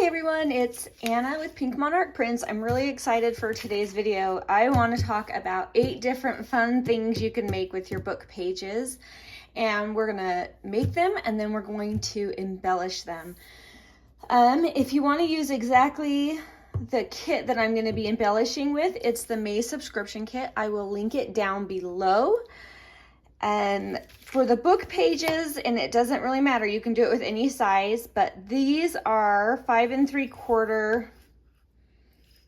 everyone, it's Anna with Pink Monarch Prints. I'm really excited for today's video. I want to talk about 8 different fun things you can make with your book pages, and we're going to make them and then we're going to embellish them. If you want to use exactly the kit that I'm going to be embellishing with, it's the May subscription kit. I will link it down below. And for the book pages, and it doesn't really matter, you can do it with any size, but these are 5 3/4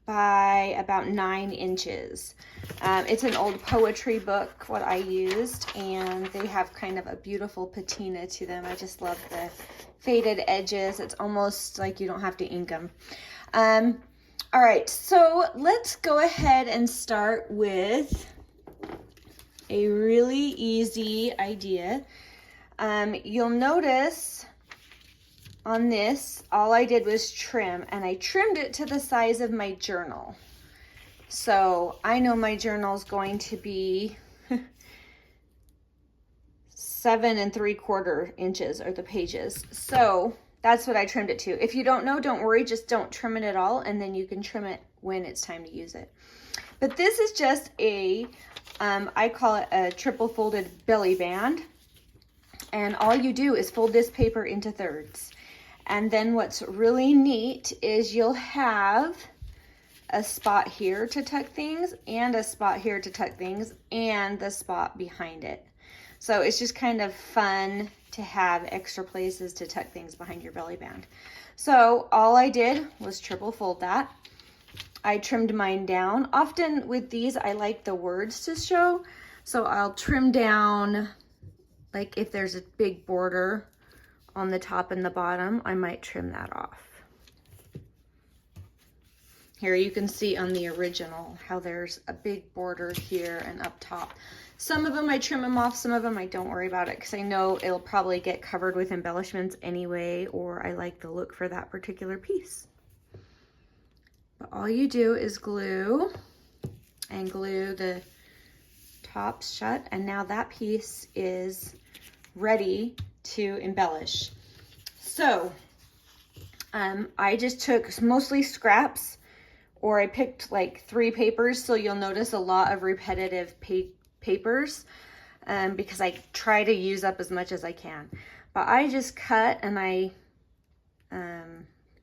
by about 9 inches. It's an old poetry book, what I used, and they have kind of a beautiful patina to them. I just love the faded edges. It's almost like you don't have to ink them. All right, so let's go ahead and start with a really easy idea. You'll notice on this, all I did was trim, and I trimmed it to the size of my journal. So I know my journal is going to be 7 3/4 inches are the pages. So that's what I trimmed it to. If you don't know, don't worry, just don't trim it at all, and then you can trim it when it's time to use it. But this is just a I call it a triple folded belly band, and all you do is fold this paper into thirds. And then what's really neat is you'll have a spot here to tuck things, and a spot here to tuck things, and the spot behind it. So it's just kind of fun to have extra places to tuck things behind your belly band. So all I did was triple fold that. I trimmed mine down. Often with these, I like the words to show. So I'll trim down, like if there's a big border on the top and the bottom, I might trim that off. Here you can see on the original how there's a big border here and up top. Some of them I trim them off, some of them I don't worry about it because I know it'll probably get covered with embellishments anyway, or I like the look for that particular piece. But all you do is glue the tops shut, and now that piece is ready to embellish. So I just took mostly scraps, or I picked like 3 papers, so you'll notice a lot of repetitive papers because I try to use up as much as I can. But I just cut, and I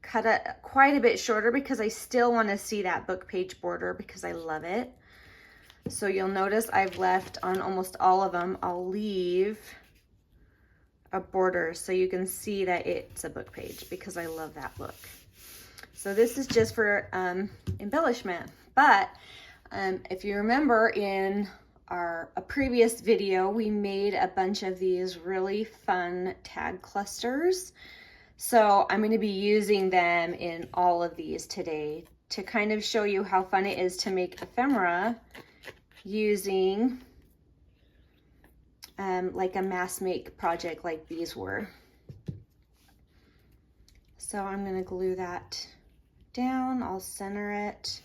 cut it quite a bit shorter because I still want to see that book page border because I love it. So you'll notice I've left on almost all of them, I'll leave a border so you can see that it's a book page because I love that look. So this is just for embellishment. But if you remember in a previous video, we made a bunch of these really fun tag clusters. So I'm going to be using them in all of these today to kind of show you how fun it is to make ephemera using like a mass make project like these were. So I'm going to glue that down. I'll center it.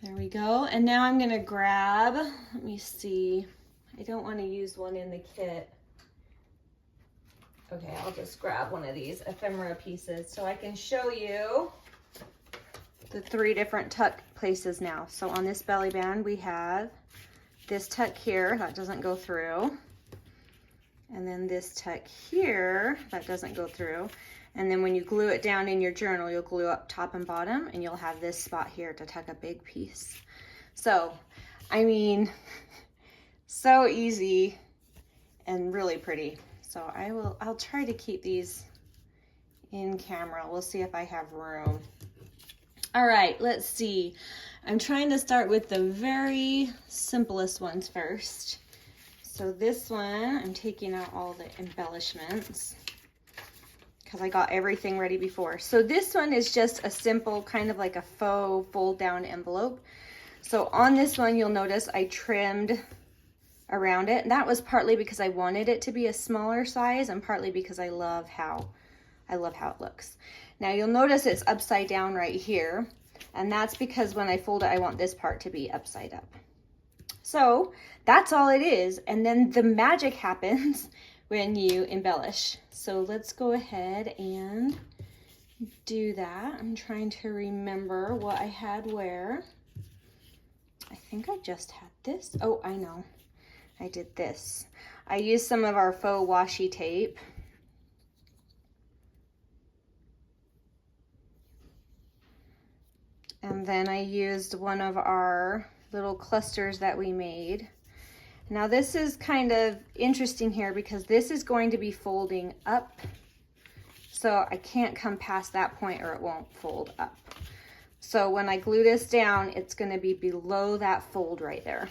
There we go. And now I'm going to grab, let me see. I don't want to use one in the kit. Okay, I'll just grab one of these ephemera pieces so I can show you the 3 different tuck places now. So on this belly band, we have this tuck here that doesn't go through. And then this tuck here that doesn't go through. And then when you glue it down in your journal, you'll glue up top and bottom, and you'll have this spot here to tuck a big piece. So, I mean, so easy and really pretty. So I'll try to keep these in camera. We'll see if I have room. All right, let's see. I'm trying to start with the very simplest ones first. So this one, I'm taking out all the embellishments because I got everything ready before. So this one is just a simple kind of like a faux fold down envelope. So on this one, you'll notice I trimmed around it. And that was partly because I wanted it to be a smaller size, and partly because I love how it looks. Now you'll notice it's upside down right here, and that's because when I fold it, I want this part to be upside up. So that's all it is. And then the magic happens when you embellish. So let's go ahead and do that. I'm trying to remember what I had where. I think I just had this. Oh, I know. I did this. I used some of our faux washi tape. And then I used one of our little clusters that we made. Now this is kind of interesting here because this is going to be folding up. So I can't come past that point or it won't fold up. So when I glue this down, it's going to be below that fold right there.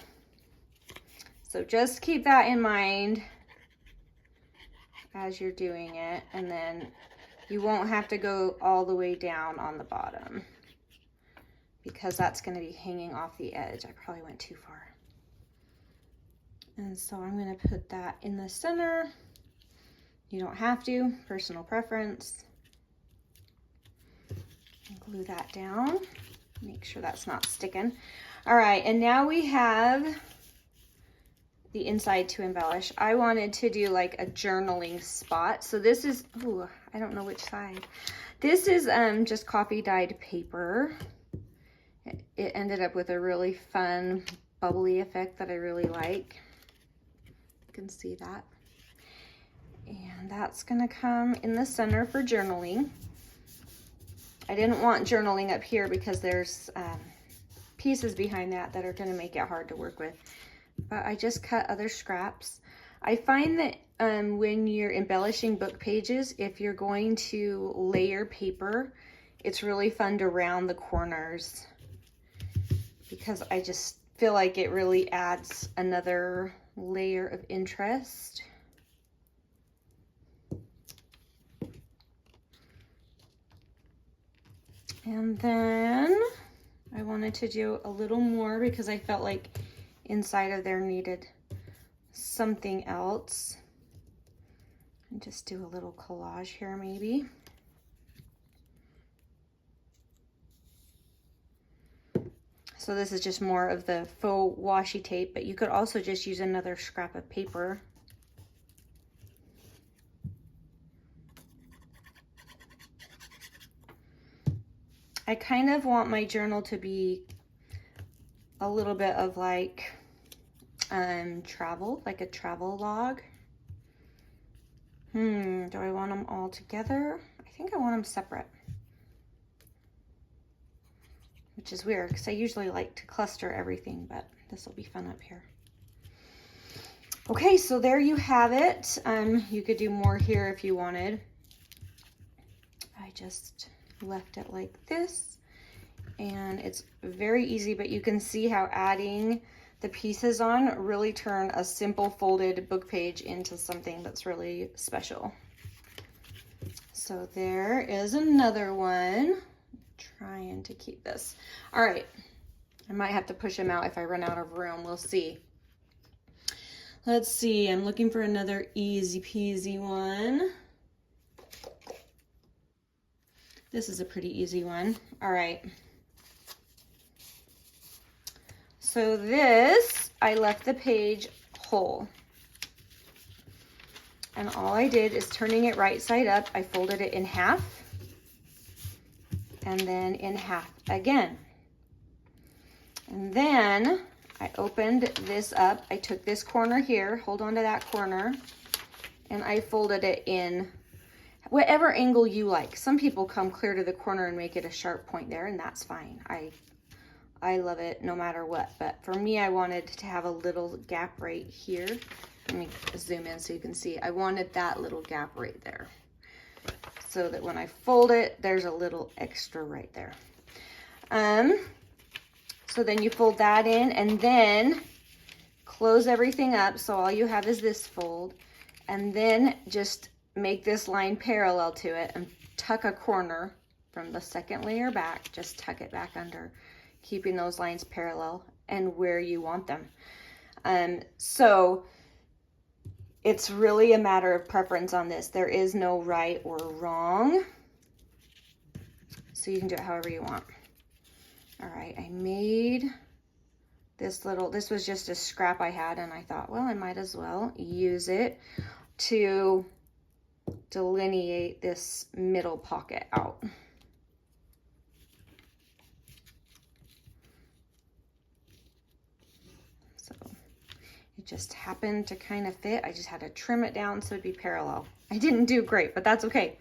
So just keep that in mind as you're doing it, and then you won't have to go all the way down on the bottom because that's going to be hanging off the edge. I probably went too far. And so I'm going to put that in the center. You don't have to, personal preference. Glue that down. Make sure that's not sticking. All right, and now we have the inside to embellish. I wanted to do like a journaling spot. So this is, ooh, I don't know which side. This is just coffee dyed paper. It ended up with a really fun bubbly effect that I really like. You can see that. And that's gonna come in the center for journaling. I didn't want journaling up here because there's pieces behind that are gonna make it hard to work with. But I just cut other scraps. I find that when you're embellishing book pages, if you're going to layer paper, it's really fun to round the corners because I just feel like it really adds another layer of interest. And then I wanted to do a little more because I felt like inside of there needed something else. And just do a little collage here maybe. So this is just more of the faux washi tape, but you could also just use another scrap of paper. I kind of want my journal to be a little bit of like travel, like a travel log. Do I want them all together? I think I want them separate. Which is weird because I usually like to cluster everything, but this will be fun up here. Okay, so there you have it. You could do more here if you wanted. I just left it like this, and it's very easy, but you can see how adding the pieces on really turn a simple folded book page into something that's really special. So there is another one. Trying to keep this. All right, I might have to push him out if I run out of room. We'll see. Let's see, I'm looking for another easy peasy one. This is a pretty easy one. All right. So this, I left the page whole. And all I did is turning it right side up, I folded it in half. And then in half again. And then I opened this up. I took this corner here, hold on to that corner, and I folded it in whatever angle you like. Some people come clear to the corner and make it a sharp point there, and that's fine. I love it no matter what, but for me, I wanted to have a little gap right here. Let me zoom in so you can see. I wanted that little gap right there, so that when I fold it, there's a little extra right there. So then you fold that in and then close everything up. So all you have is this fold, and then just make this line parallel to it and tuck a corner from the second layer back. Just tuck it back under, keeping those lines parallel and where you want them. So it's really a matter of preference on this. There is no right or wrong. So you can do it however you want. All right, I made this was just a scrap I had, and I thought, well, I might as well use it. to delineate this middle pocket out. So it just happened to kind of fit. I just had to trim it down so it'd be parallel. I didn't do great, but that's okay.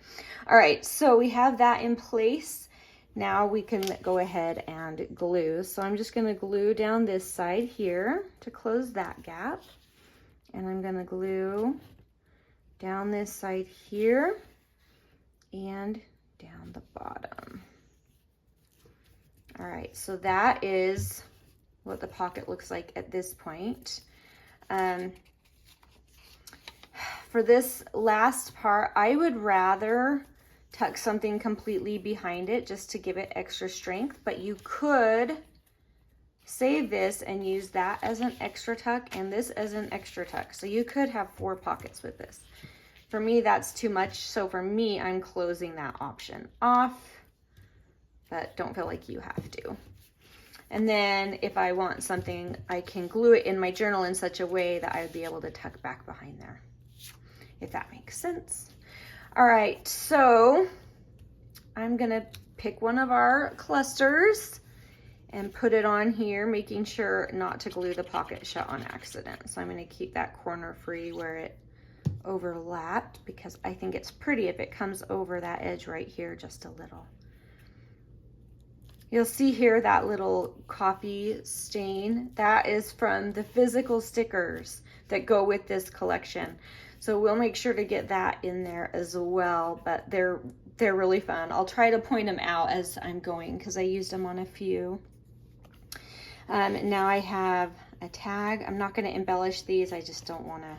All right, so we have that in place. Now we can go ahead and glue. So I'm just gonna glue down this side here to close that gap. And I'm gonna glue down this side here and down the bottom. All right, so that is what the pocket looks like at this point. For this last part, I would rather tuck something completely behind it just to give it extra strength, but you could save this and use that as an extra tuck and this as an extra tuck. So you could have 4 pockets with this. For me, that's too much. So for me, I'm closing that option off, but don't feel like you have to. And then if I want something, I can glue it in my journal in such a way that I would be able to tuck back behind there, if that makes sense. All right, so I'm gonna pick one of our clusters and put it on here, making sure not to glue the pocket shut on accident. So I'm gonna keep that corner free where it overlapped, because I think it's pretty if it comes over that edge right here just a little. You'll see here that little coffee stain. That is from the physical stickers that go with this collection. So we'll make sure to get that in there as well, but they're really fun. I'll try to point them out as I'm going because I used them on a few. Now I have a tag. I'm not going to embellish these. I just don't want to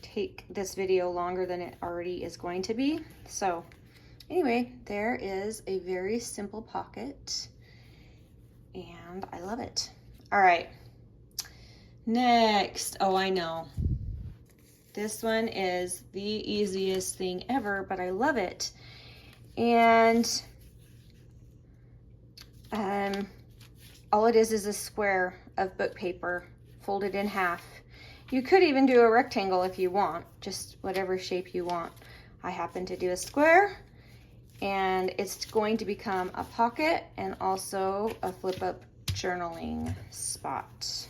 take this video longer than it already is going to be. So anyway, there is a very simple pocket and I love it. All right, next, oh, I know. This one is the easiest thing ever, but I love it. And all it is a square of book paper folded in half. You could even do a rectangle if you want, just whatever shape you want. I happen to do a square, and it's going to become a pocket and also a flip-up journaling spot.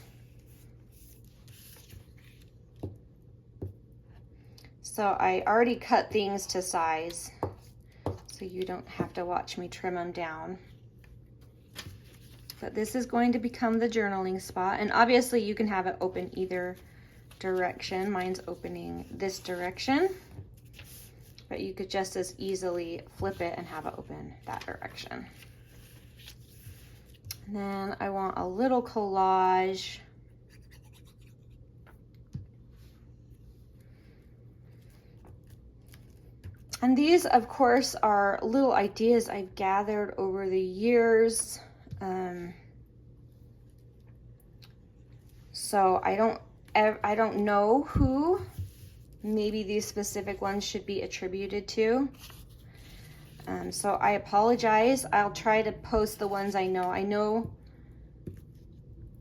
So I already cut things to size, so you don't have to watch me trim them down. But this is going to become the journaling spot, and obviously you can have it open either direction. Mine's opening this direction, but you could just as easily flip it and have it open that direction. And then I want a little collage. And these, of course, are little ideas I've gathered over the years. So I don't know who maybe these specific ones should be attributed to. So I apologize. I'll try to post the ones I know. I know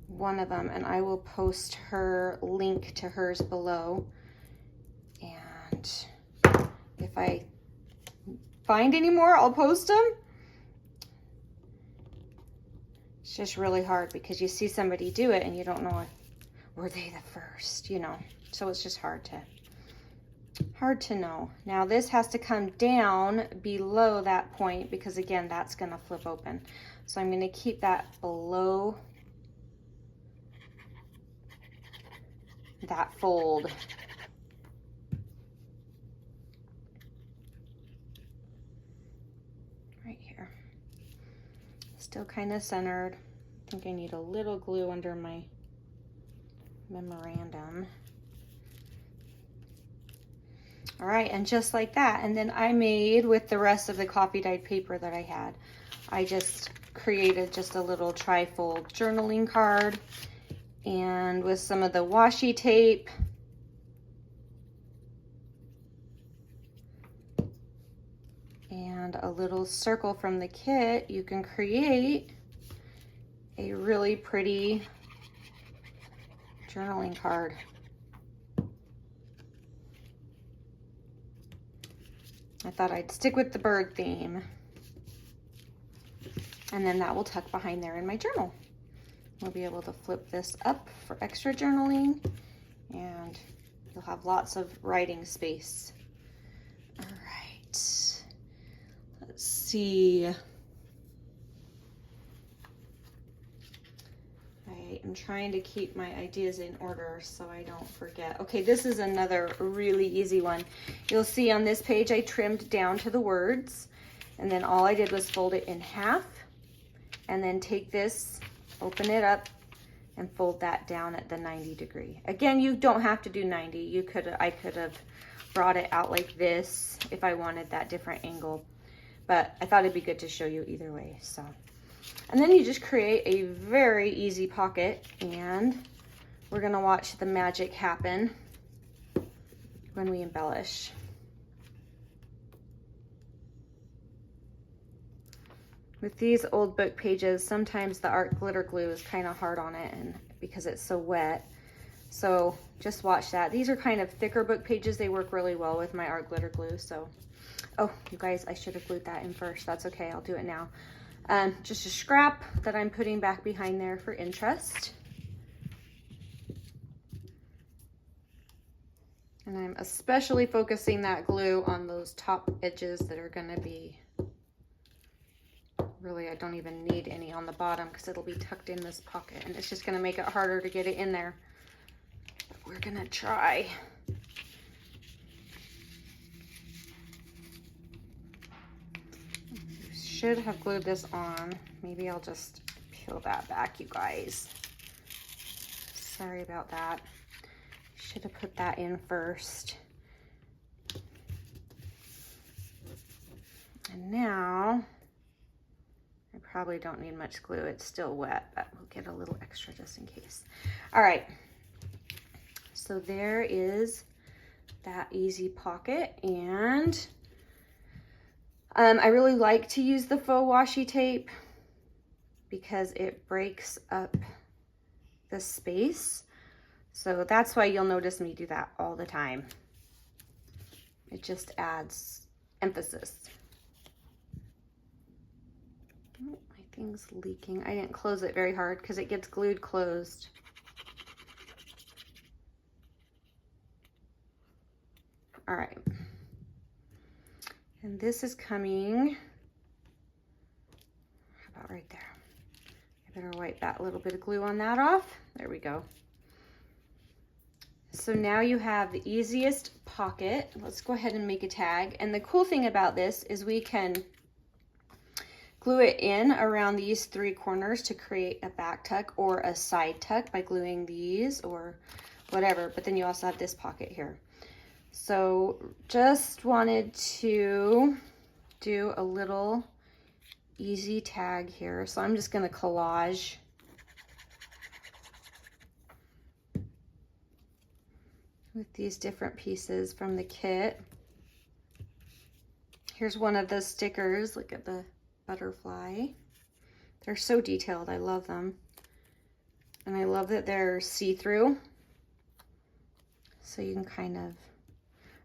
one of them, and I will post her link to hers below. And if I find any more, I'll post them. It's just really hard because you see somebody do it and you don't know if were they the first, you know. So it's just hard to know. Now this has to come down below that point because again, that's gonna flip open. So I'm gonna keep that below that fold. Right here. Still kind of centered. I think I need a little glue under my memorandum. All right, and just like that. And then I made, with the rest of the coffee dyed paper that I had, I just created just a little tri-fold journaling card, and with some of the washi tape and a little circle from the kit, you can create a really pretty journaling card. I thought I'd stick with the bird theme. And then that will tuck behind there in my journal. We'll be able to flip this up for extra journaling, and you'll have lots of writing space. All right, let's see. I'm trying to keep my ideas in order so I don't forget. Okay, this is another really easy one. You'll see on this page I trimmed down to the words, and then all I did was fold it in half, and then take this, open it up, and fold that down at the 90 degree. Again, you don't have to do 90. I could have brought it out like this if I wanted that different angle, but I thought it'd be good to show you either way. So, and then you just create a very easy pocket, and we're gonna watch the magic happen when we embellish. With these old book pages, sometimes the art glitter glue is kind of hard on it, and because it's so wet. So just watch that. These are kind of thicker book pages. They work really well with my art glitter glue. So, oh, you guys, I should have glued that in first. That's okay, I'll do it now. Just a scrap that I'm putting back behind there for interest. And I'm especially focusing that glue on those top edges that are gonna be, really, I don't even need any on the bottom because it'll be tucked in this pocket, and it's just gonna make it harder to get it in there. But we're gonna try. Should have glued this on. Maybe I'll just peel that back, you guys. Sorry about that. Should have put that in first. And now, I probably don't need much glue. It's still wet, but we'll get a little extra just in case. All right, so there is that easy pocket, and I really like to use the faux washi tape because it breaks up the space. So that's why you'll notice me do that all the time. It just adds emphasis. Oh, my thing's leaking. I didn't close it very hard because it gets glued closed. All right. And this is coming, how about right there? I better wipe that little bit of glue on that off. There we go. So now you have the easiest pocket. Let's go ahead and make a tag. And the cool thing about this is we can glue it in around these three corners to create a back tuck or a side tuck by gluing these or whatever. But then you also have this pocket here. So just wanted to do a little easy tag here. So I'm just going to collage with these different pieces from the kit. Here's one of the stickers. Look at the butterfly. They're so detailed. I love them. And I love that they're see-through. So you can kind of,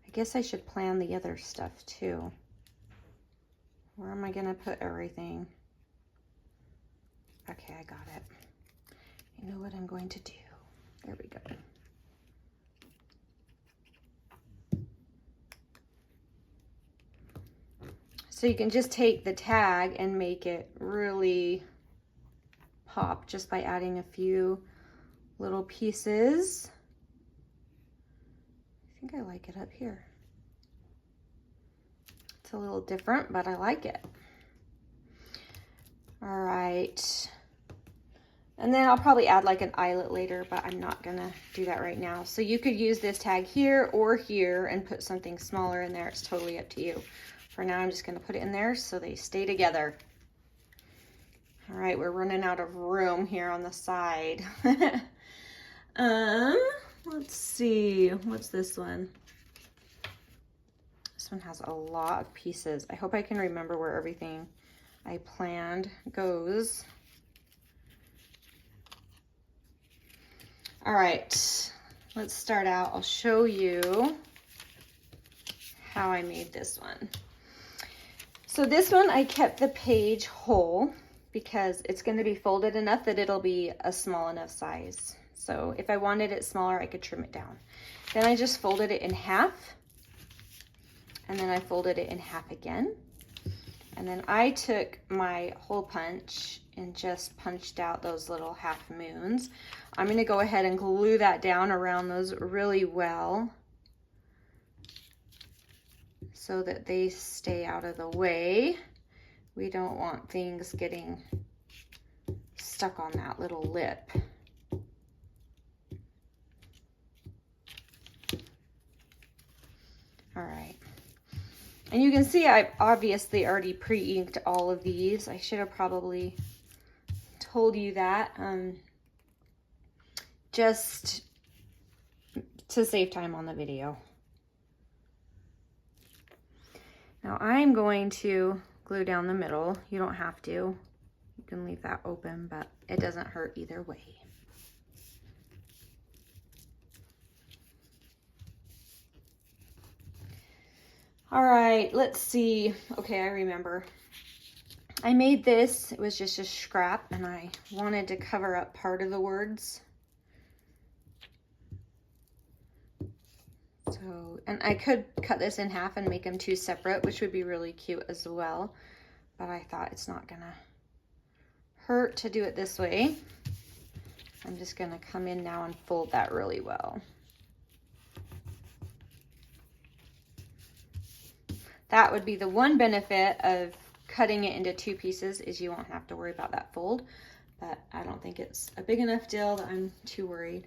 I guess I should plan the other stuff too. Where am I gonna put everything? Okay, I got it. You know what I'm going to do. There we go. So you can just take the tag and make it really pop just by adding a few little pieces. I think I like it up here. It's a little different, but I like it. All right. And then I'll probably add like an eyelet later, but I'm not gonna do that right now. So you could use this tag here or here and put something smaller in there. It's totally up to you. For now, I'm just gonna put it in there so they stay together. All right, we're running out of room here on the side. Let's see, what's this one? This one has a lot of pieces. I hope I can remember where everything I planned goes. All right, let's start out. I'll show you how I made this one. So this one I kept the page whole because it's going to be folded enough that it'll be a small enough size. So if I wanted it smaller, I could trim it down. Then I just folded it in half, and then I folded it in half again. And then I took my hole punch and just punched out those little half moons. I'm going to go ahead and glue that down around those really well so that they stay out of the way. We don't want things getting stuck on that little lip. All right. And you can see I've obviously already pre-inked all of these. I should have probably told you that, just to save time on the video. Now I'm going to glue down the middle. You don't have to. You can leave that open, but it doesn't hurt either way. All right, let's see. Okay, I remember. I made this, it was just a scrap, and I wanted to cover up part of the words. So, and I could cut this in half and make them two separate, which would be really cute as well. But I thought it's not gonna hurt to do it this way. I'm just gonna come in now and fold that really well. That would be the one benefit of cutting it into two pieces, is you won't have to worry about that fold, but I don't think it's a big enough deal that I'm too worried.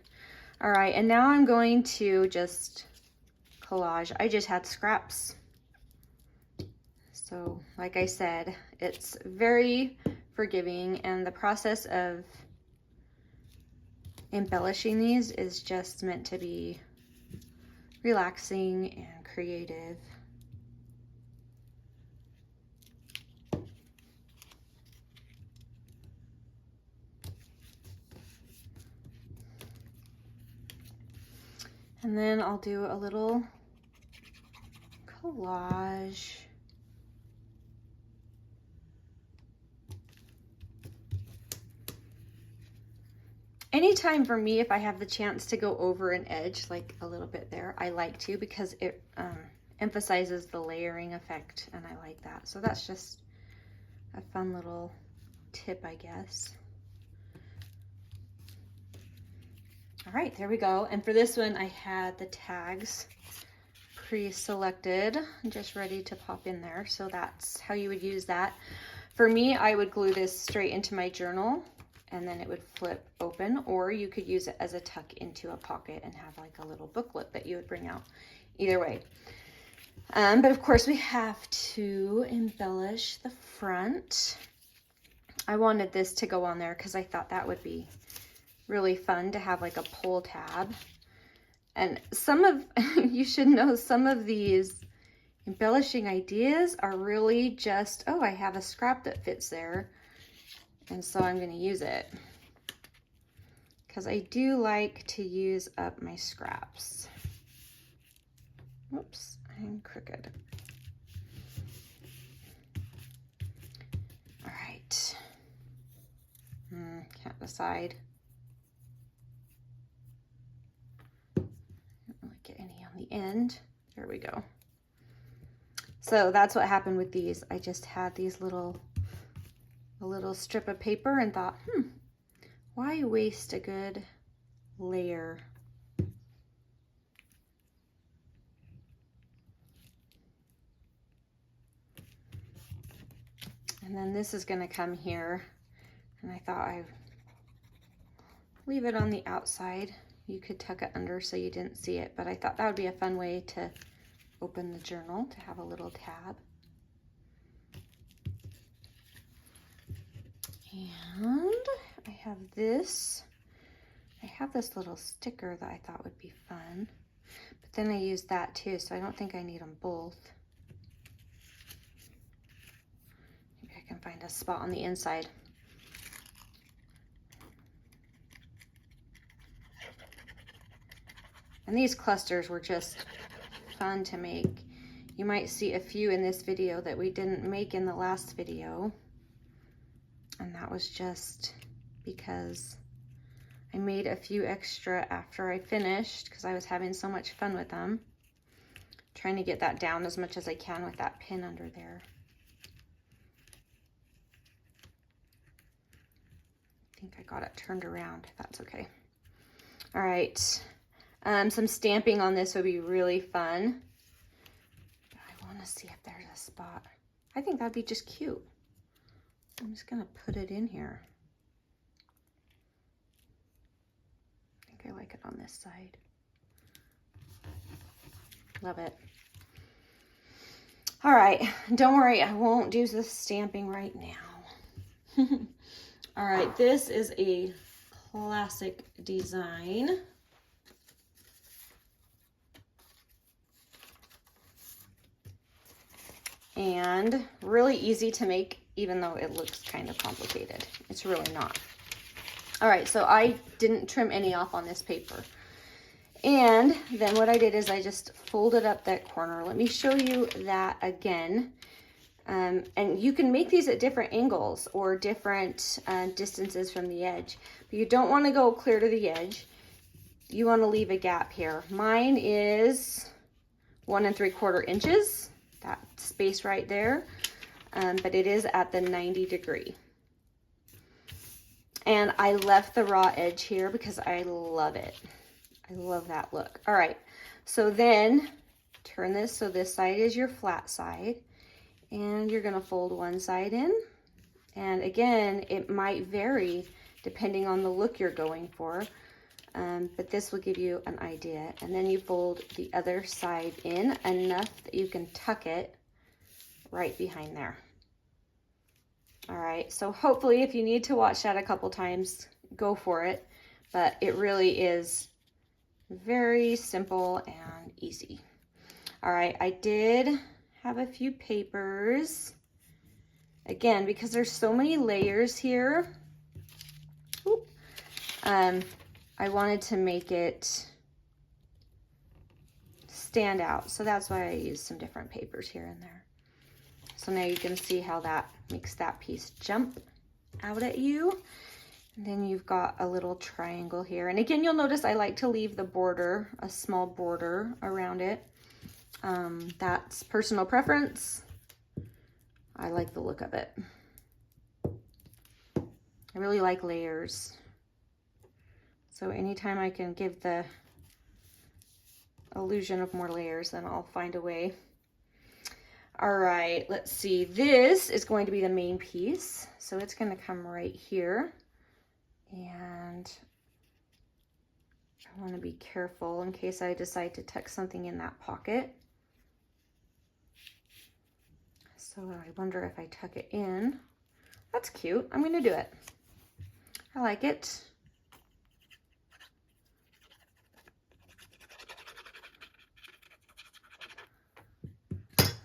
All right, and now I'm going to just collage. I just had scraps. So like I said, it's very forgiving, and the process of embellishing these is just meant to be relaxing and creative. And then I'll do a little collage. Anytime for me, if I have the chance to go over an edge, like a little bit there, I like to, because it emphasizes the layering effect, and I like that. So that's just a fun little tip, I guess. All right, there we go. And for this one, I had the tags pre-selected, just ready to pop in there. So that's how you would use that. For me, I would glue this straight into my journal, and then it would flip open, or you could use it as a tuck into a pocket and have like a little booklet that you would bring out. Either way. But of course, we have to embellish the front. I wanted this to go on there because I thought that would be really fun to have like a pull tab. And some of, you should know, some of these embellishing ideas are really just, oh, I have a scrap that fits there, and so I'm going to use it. Because I do like to use up my scraps. Whoops, I'm crooked. All right. Can't decide. Get any on the end. There we go. So that's what happened with these. I just had these a little strip of paper and thought, why waste a good layer? And then this is going to come here, and I thought I'd leave it on the outside. You could tuck it under so you didn't see it, but I thought that would be a fun way to open the journal, to have a little tab. And I have this. I have this little sticker that I thought would be fun, but then I used that too, so I don't think I need them both. Maybe I can find a spot on the inside. And these clusters were just fun to make. You might see a few in this video that we didn't make in the last video. And that was just because I made a few extra after I finished because I was having so much fun with them. Trying to get that down as much as I can with that pin under there. I think I got it turned around. That's okay. All right. Some stamping on this would be really fun. I want to see if there's a spot. I think that'd be just cute. I'm just going to put it in here. I think I like it on this side. Love it. All right, don't worry, I won't do the stamping right now. All right, this is a classic design. And really easy to make, even though it looks kind of complicated. It's really not. All right, so I didn't trim any off on this paper. And then what I did is I just folded up that corner. Let me show you that again. And you can make these at different angles or different distances from the edge. But you don't want to go clear to the edge. You want to leave a gap here. Mine is 1 3/4 inches. That space right there. But it is at the 90 degree. And I left the raw edge here because I love it. I love that look. All right, so then turn this so this side is your flat side, and you're gonna fold one side in. And again, it might vary depending on the look you're going for, but this will give you an idea. And then you fold the other side in enough that you can tuck it right behind there. All right, so hopefully if you need to watch that a couple times, go for it, but it really is very simple and easy. All right, I did have a few papers. Again, because there's so many layers here, I wanted to make it stand out. So that's why I used some different papers here and there. So now you can see how that makes that piece jump out at you. And then you've got a little triangle here. And again, you'll notice I like to leave the border, a small border around it. That's personal preference. I like the look of it. I really like layers. So anytime I can give the illusion of more layers, then I'll find a way. All right, let's see. This is going to be the main piece. So it's going to come right here. And I want to be careful in case I decide to tuck something in that pocket. So I wonder if I tuck it in. That's cute. I'm going to do it. I like it. Got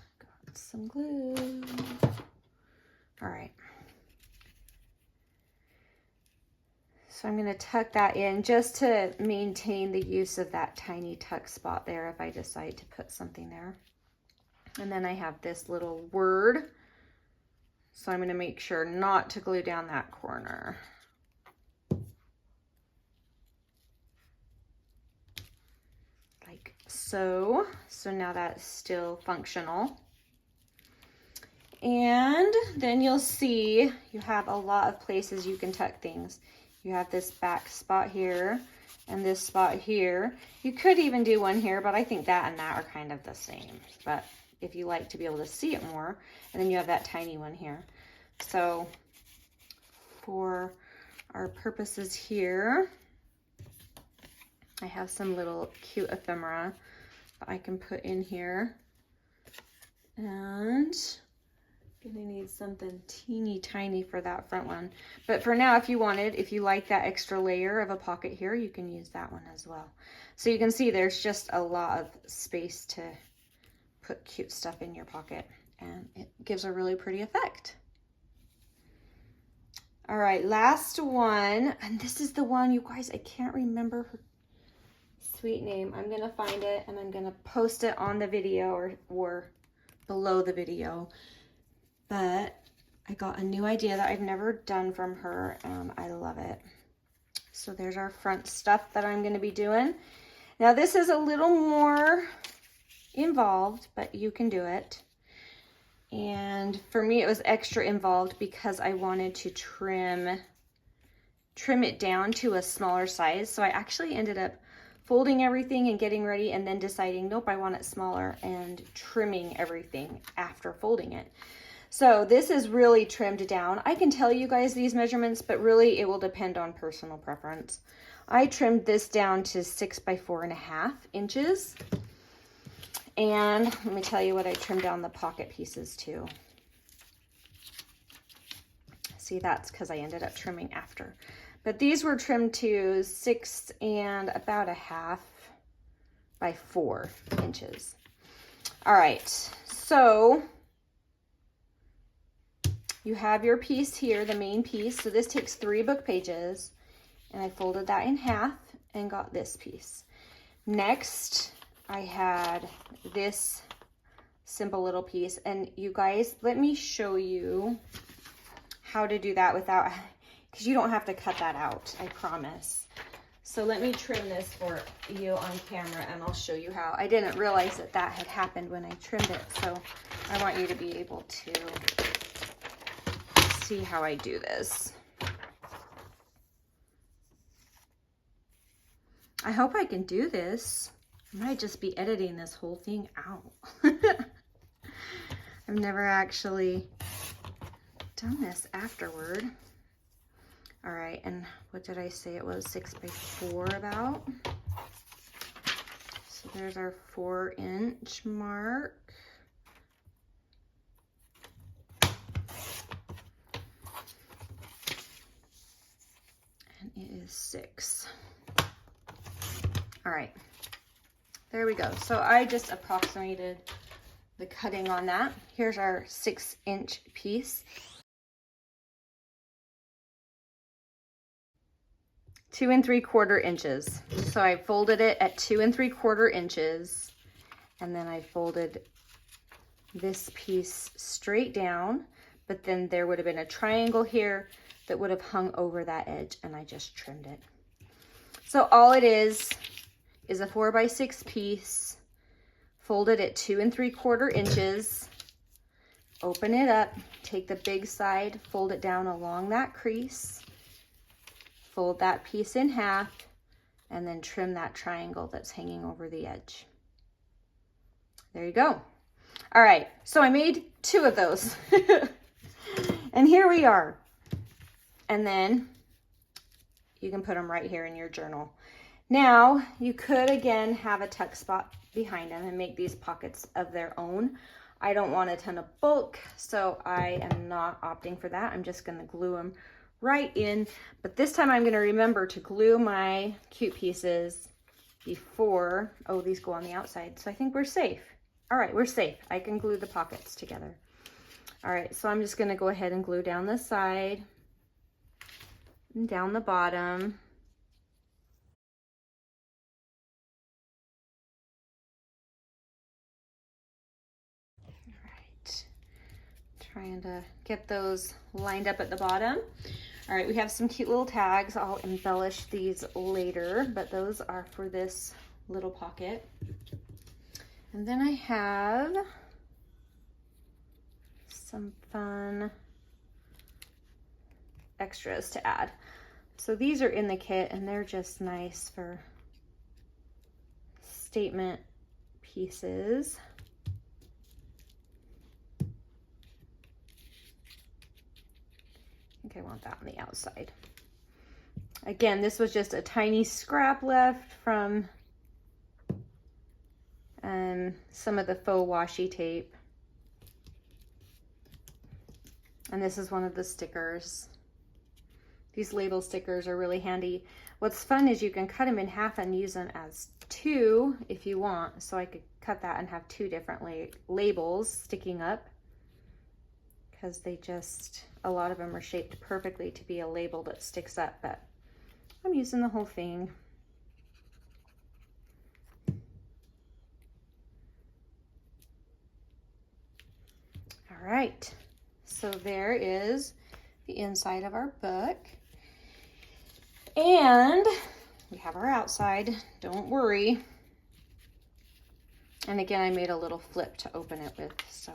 some glue. All right. So I'm going to tuck that in just to maintain the use of that tiny tuck spot there if I decide to put something there. And then I have this little word. So I'm going to make sure not to glue down that corner. Like so. So now that's still functional. And then you'll see you have a lot of places you can tuck things. You have this back spot here and this spot here. You could even do one here, but I think that and that are kind of the same. But if you like to be able to see it more, and then you have that tiny one here. So for our purposes here, I have some little cute ephemera that I can put in here. And gonna need something teeny tiny for that front one. But for now, if you like that extra layer of a pocket here, you can use that one as well. So you can see there's just a lot of space to put cute stuff in your pocket, and it gives a really pretty effect. All right, last one, and this is the one, you guys, I can't remember her sweet name. I'm gonna find it and I'm gonna post it on the video or below the video. But I got a new idea that I've never done from her and I love it. So there's our front stuff that I'm gonna be doing. Now this is a little more involved, but you can do it. And for me, it was extra involved because I wanted to trim it down to a smaller size. So I actually ended up folding everything and getting ready and then deciding, nope, I want it smaller, and trimming everything after folding it. So this is really trimmed down. I can tell you guys these measurements, but really it will depend on personal preference. I trimmed this down to 6 by 4.5 inches. And let me tell you what I trimmed down the pocket pieces to. See, that's because I ended up trimming after. But these were trimmed to 6 and about 1/2 by 4 inches. All right, so you have your piece here, the main piece. So this takes 3 book pages, and I folded that in half and got this piece. Next, I had this simple little piece, and you guys, let me show you how to do that without, because you don't have to cut that out, I promise. So let me trim this for you on camera and I'll show you how. I didn't realize that that had happened when I trimmed it, so I want you to be able to see how I do this. I hope I can do this. I might just be editing this whole thing out. I've never actually done this afterward. All right, and what did I say it was? 6 by 4 about. So there's our 4-inch mark. And it is 6. All right, there we go. So I just approximated the cutting on that. Here's our 6-inch piece. 2 3/4 inches. So I folded it at 2 3/4 inches, and then I folded this piece straight down, but then there would have been a triangle here that would have hung over that edge, and I just trimmed it. So all it is a 4 by 6 piece, folded at 2 3/4 inches, open it up, take the big side, fold it down along that crease, fold that piece in half, and then trim that triangle that's hanging over the edge. There you go. All right, so I made 2 of those. And here we are. And then you can put them right here in your journal. Now, you could, again, have a tuck spot behind them and make these pockets of their own. I don't want a ton of bulk, so I am not opting for that. I'm just going to glue them right in, but this time I'm going to remember to glue my cute pieces before. Oh, these go on the outside, so I think we're safe. All right, we're safe. I can glue the pockets together. All right, so I'm just going to go ahead and glue down the side and down the bottom. Trying to get those lined up at the bottom. All right, we have some cute little tags. I'll embellish these later, but those are for this little pocket. And then I have some fun extras to add. So these are in the kit, and they're just nice for statement pieces. I want that on the outside. Again, this was just a tiny scrap left from some of the faux washi tape. And this is one of the stickers. These label stickers are really handy. What's fun is you can cut them in half and use them as 2 if you want. So I could cut that and have 2 different labels sticking up, because they just, a lot of them are shaped perfectly to be a label that sticks up, but I'm using the whole thing. All right, so there is the inside of our book. And we have our outside, don't worry. And again, I made a little flip to open it with, so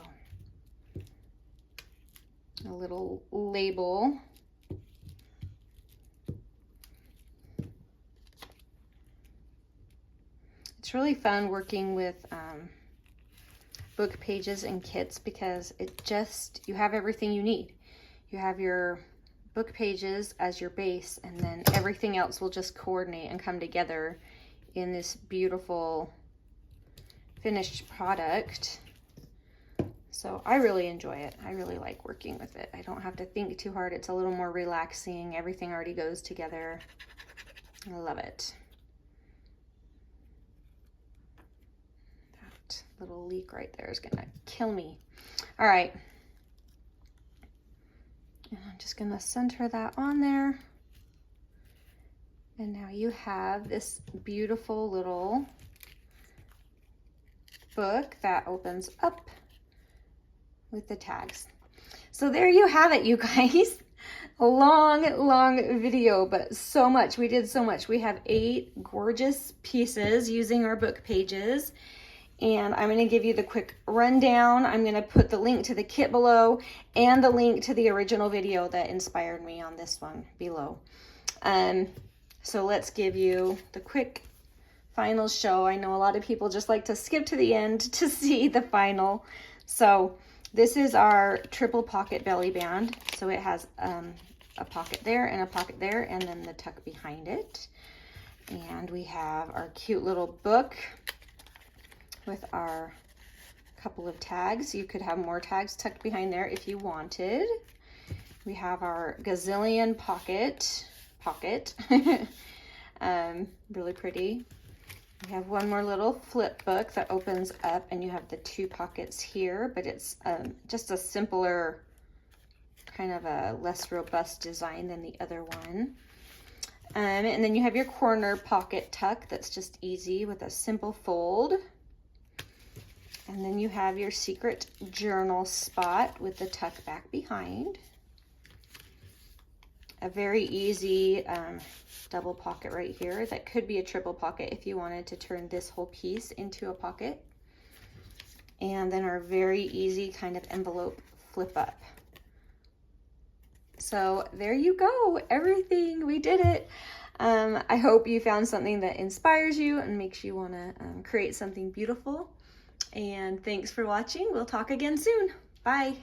a little label. It's really fun working with book pages and kits because you have everything you need. You have your book pages as your base, and then everything else will just coordinate and come together in this beautiful finished product. So I really enjoy it. I really like working with it. I don't have to think too hard. It's a little more relaxing. Everything already goes together. I love it. That little leak right there is gonna kill me. All right. And I'm just gonna center that on there. And now you have this beautiful little book that opens up with the tags. So there you have it, you guys. A long video, but so much. We did so much. We have 8 gorgeous pieces using our book pages. And I'm going to give you the quick rundown. I'm going to put the link to the kit below and the link to the original video that inspired me on this one below. So let's give you the quick final show. I know a lot of people just like to skip to the end to see the final. So this is our triple pocket belly band. So it has a pocket there and a pocket there, and then the tuck behind it. And we have our cute little book with our couple of tags. You could have more tags tucked behind there if you wanted. We have our gazillion pocket, really pretty. We have one more little flip book that opens up, and you have the 2 pockets here, but it's just a simpler, kind of a less robust design than the other one. And then you have your corner pocket tuck that's just easy with a simple fold. And then you have your secret journal spot with the tuck back behind. A very easy double pocket right here. That could be a triple pocket if you wanted to turn this whole piece into a pocket. And then our very easy kind of envelope flip up. So there you go, everything, we did it. I hope you found something that inspires you and makes you want to create something beautiful. And thanks for watching. We'll talk again soon. Bye.